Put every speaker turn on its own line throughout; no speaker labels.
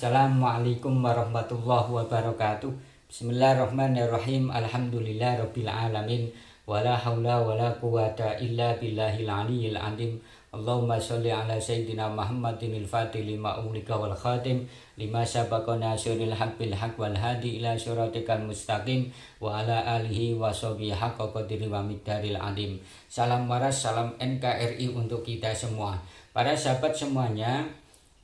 Assalamualaikum warahmatullahi wabarakatuh. Bismillahirrahmanirrahim. Alhamdulillahirabbil alamin. Wala haula wala quwata illa billahil aliyyil azim. Allahumma sholli ala sayyidina Muhammadinil fatih lima ulika wal khatim lima sabaqa nasiril haqqil haqq wal hadi ila siratikal mustaqim wa ala alihi wa sahbihi haqqa qadri wa miqdaril azim. Salam waras, salam NKRI untuk kita semua. Para sahabat semuanya,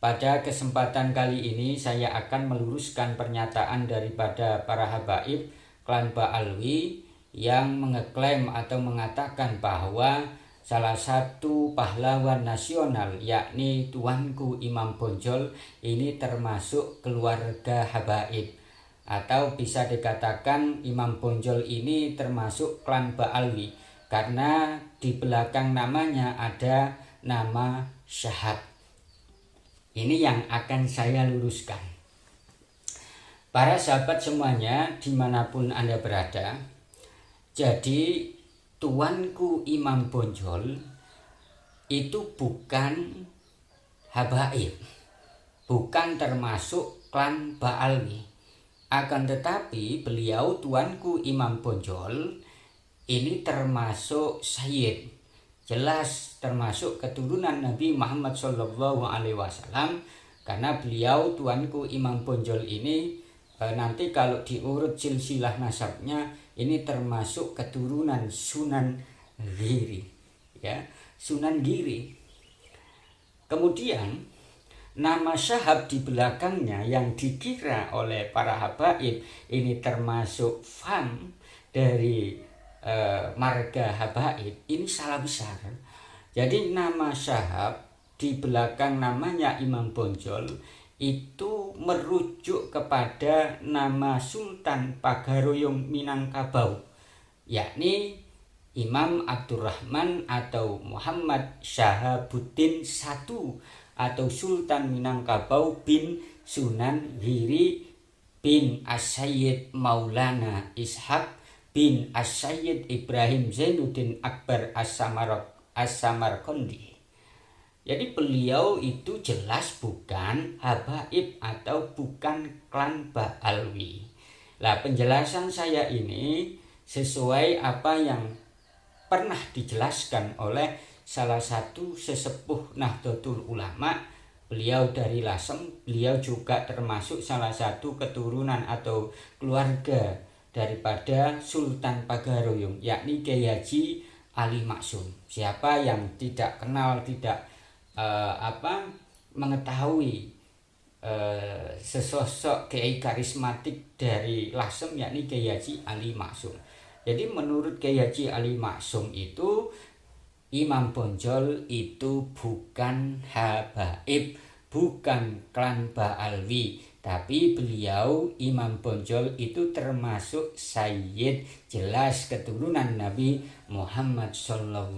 pada kesempatan kali ini saya akan meluruskan pernyataan daripada para habaib klan Ba'alwi yang mengeklaim atau mengatakan bahwa salah satu pahlawan nasional yakni Tuanku Imam Bonjol ini termasuk keluarga habaib, atau bisa dikatakan Imam Bonjol ini termasuk klan Ba'alwi karena di belakang namanya ada nama Syahab. Ini yang akan saya luruskan. Para sahabat semuanya dimanapun Anda berada, jadi Tuanku Imam Bonjol itu bukan habaib, bukan termasuk klan Ba'alwi. Akan tetapi beliau Tuanku Imam Bonjol ini termasuk Sayyid, jelas termasuk keturunan Nabi Muhammad SAW, karena beliau Tuanku Imam Bonjol ini nanti kalau diurut silsilah nasabnya ini termasuk keturunan Sunan Giri, ya, Sunan Giri. Kemudian nama Syahab di belakangnya yang dikira oleh para habaib ini termasuk fam dari marga habaib, ini salah besar. Jadi nama Syahab di belakang namanya Imam Bonjol itu merujuk kepada nama Sultan Pagaroyong Minangkabau, yakni Imam Abdurrahman atau Muhammad Syahabuddin I atau Sultan Minangkabau bin Sunan Giri bin As-Sayyid Maulana Ishaq bin As-Sayyid Ibrahim Zainuddin Akbar As-Samarqandi. Jadi beliau itu jelas bukan habaib atau bukan klan Ba'alwi. Lah, penjelasan saya ini sesuai apa yang pernah dijelaskan oleh salah satu sesepuh Nahdlatul Ulama. Beliau dari Lasem, beliau juga termasuk salah satu keturunan atau keluarga daripada Sultan Pagaroyong, yakni Kyai Haji Ali Maksum. Siapa yang tidak kenal, tidak mengetahui sesosok kiai karismatik dari Lasem, yakni Kyai Haji Ali Maksum. Jadi menurut Kyai Haji Ali Maksum itu Imam Bonjol itu bukan habaib, bukan klan Ba'alwi, tapi beliau Imam Bonjol itu termasuk Sayyid, jelas keturunan Nabi Muhammad SAW.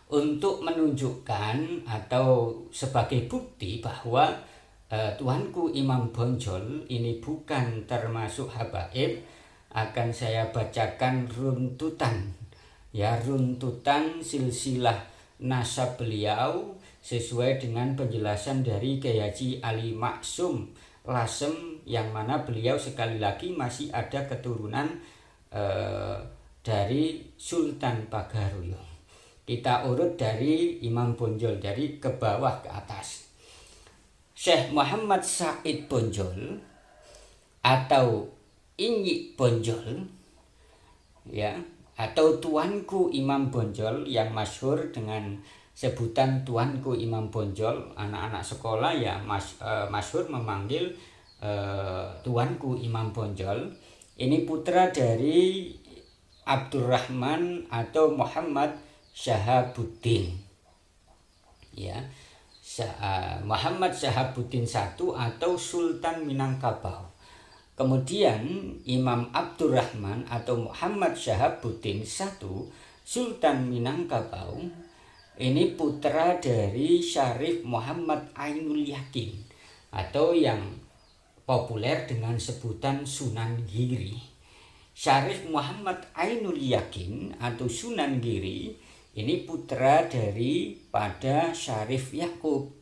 Untuk menunjukkan atau sebagai bukti bahwa Tuanku Imam Bonjol ini bukan termasuk habaib, akan saya bacakan runtutan silsilah nasab beliau sesuai dengan penjelasan dari Kyai Haji Ali Maksum Lasem, yang mana beliau sekali lagi masih ada keturunan dari Sultan Pagaroyong. Kita urut dari Imam Bonjol dari ke bawah ke atas. Syekh Muhammad Said Bonjol atau Inyi Bonjol, ya, atau Tuanku Imam Bonjol yang masyhur dengan sebutan Tuanku Imam Bonjol. Anak-anak sekolah ya masyhur memanggil Tuanku Imam Bonjol. Ini putra dari Abdurrahman atau Muhammad Syahabuddin, ya, Muhammad Syahabuddin I atau Sultan Minangkabau. Kemudian Imam Abdurrahman atau Muhammad Syahabuddin I Sultan Minangkabau ini putra dari Syarif Muhammad Ainul Yakin atau yang populer dengan sebutan Sunan Giri. Syarif Muhammad Ainul Yakin atau Sunan Giri ini putra daripada Syarif Yakub.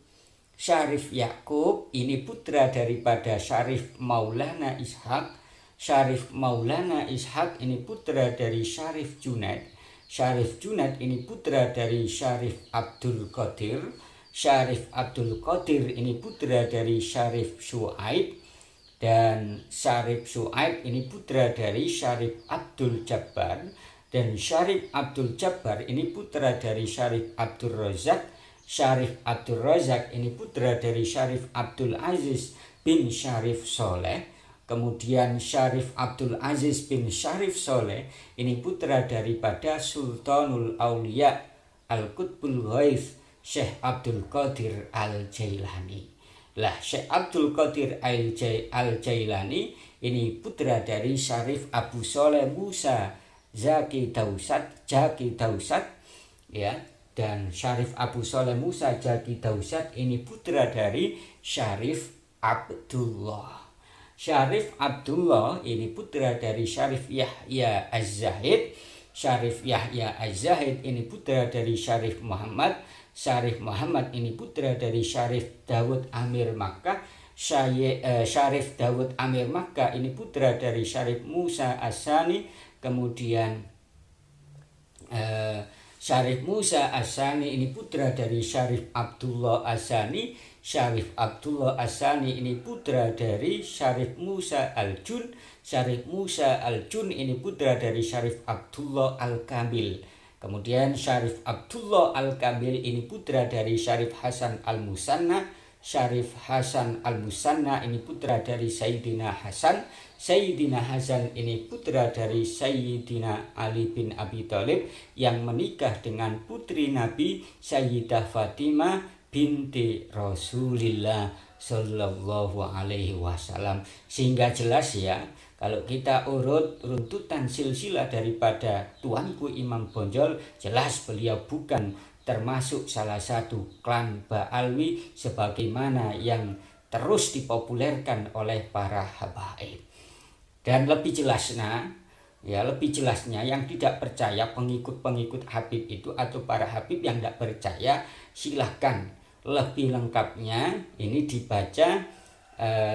Syarif Yakub ini putra daripada Syarif Maulana Ishaq. Syarif Maulana Ishaq ini putra dari Syarif Junaid. Syarif Junaid ini putra dari Syarif Abdul Qadir. Syarif Abdul Qadir ini putra dari Syarif Syuaib. Dan Syarif Syuaib ini putra dari Syarif Abdul Jabbar. Dan Syarif Abdul Jabbar ini putra dari Syarif Abdul Razak. Syarif Abdul Razak ini putra dari Syarif Abdul Aziz bin Syarif Soleh. Kemudian Syarif Abdul Aziz bin Syarif Soleh ini putra daripada Sultanul Aulia Al-Qutbul Ghaif Syekh Abdul Qadir Al-Jailani. Lah, Syekh Abdul Qadir Al-Jailani ini putra dari Syarif Abu Soleh Musa Jaki Tausat ya. Dan Syarif Abu Soleh Musa Jaki Tausat ini putra dari Syarif Abdullah. Syarif Abdullah ini putra dari Syarif Yahya Az-Zahid. Syarif Yahya Az-Zahid ini putra dari Syarif Muhammad. Syarif Muhammad ini putra dari Syarif Dawud Amir Makkah. Syarif Dawud Amir Makkah ini putra dari Syarif Musa As-Sani. Kemudian Syarif Musa As-Sani ini putra dari Syarif Abdullah As-Sani. Syarif Abdullah As-Sani ini putra dari Syarif Musa Al-Jun. Syarif Musa Al-Jun ini putra dari Syarif Abdullah Al-Kamil. Kemudian Syarif Abdullah Al-Kamil ini putra dari Syarif Hasan Al-Musanna. Syarif Hasan Al-Musanna ini putra dari Sayyidina Hasan. Sayyidina Hasan ini putra dari Sayyidina Ali bin Abi Thalib yang menikah dengan putri Nabi Sayyidah Fatimah binti Rasulillah Sallallahu Alaihi Wasallam. Sehingga jelas ya, kalau kita urut runtutan silsilah daripada tuanku Imam Bonjol, jelas beliau bukan termasuk salah satu klan Ba'alwi sebagaimana yang terus dipopulerkan oleh para habaib. Dan lebih jelasnya yang tidak percaya pengikut-pengikut Habib itu atau para Habib yang tidak percaya, silahkan lebih lengkapnya ini dibaca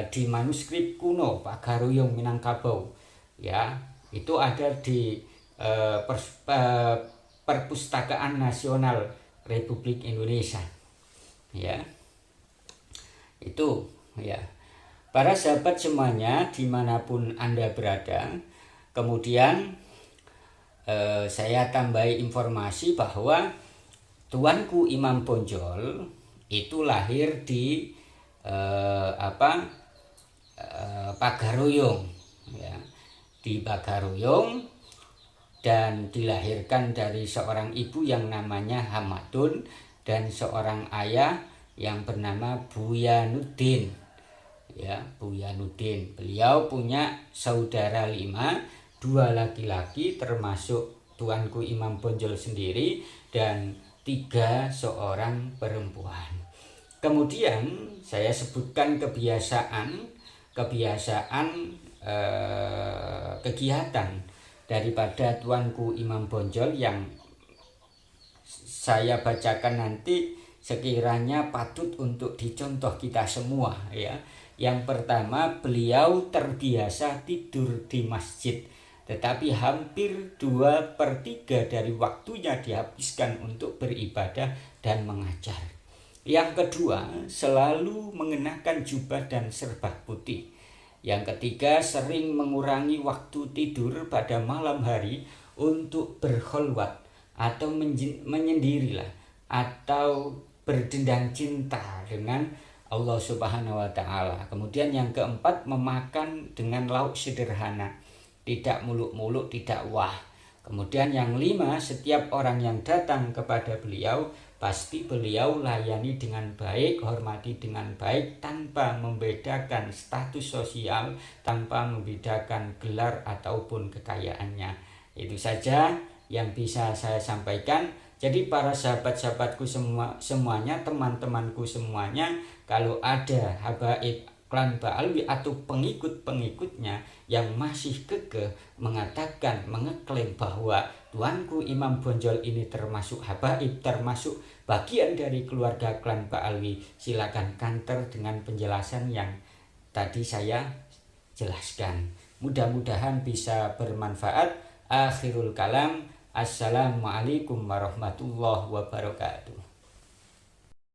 di manuskrip kuno Pak Garuyung Minangkabau ya. Itu ada di Perpustakaan Nasional Republik Indonesia ya. Itu ya. Para sahabat semuanya dimanapun Anda berada, kemudian saya tambahi informasi bahwa tuanku Imam Bonjol itu lahir di Pagaruyung ya, di Pagaruyung, dan dilahirkan dari seorang ibu yang namanya Hamadun dan seorang ayah yang bernama Buyanuddin. Ya, Buyanuddin. Beliau punya saudara 5, 2 laki-laki termasuk tuanku Imam Bonjol sendiri dan 3 seorang perempuan. Kemudian saya sebutkan kegiatan daripada tuanku Imam Bonjol yang saya bacakan nanti sekiranya patut untuk dicontoh kita semua ya. Yang pertama, beliau terbiasa tidur di masjid, tetapi hampir 2/3 dari waktunya dihabiskan untuk beribadah dan mengajar. Yang kedua, selalu mengenakan jubah dan serba putih. Yang ketiga, sering mengurangi waktu tidur pada malam hari untuk berkholwat atau menyendirilah atau berdendang cinta dengan Allah Subhanahu wa Ta'ala. Kemudian yang keempat, memakan dengan lauk sederhana, tidak muluk-muluk, tidak wah. Kemudian yang 5, setiap orang yang datang kepada beliau pasti beliau layani dengan baik, hormati dengan baik, tanpa membedakan status sosial, tanpa membedakan gelar ataupun kekayaannya. Itu saja yang bisa saya sampaikan. Jadi para sahabat-sahabatku semuanya, teman-temanku semuanya, kalau ada habaib klan Ba'alwi atau pengikut-pengikutnya yang masih kekeh mengatakan, mengeklaim bahwa tuanku Imam Bonjol ini termasuk habaib, termasuk bagian dari keluarga klan Pak Alwi. Silakan kanter dengan penjelasan yang tadi saya jelaskan. Mudah-mudahan bisa bermanfaat. Akhirul kalam. Assalamualaikum warahmatullahi wabarakatuh.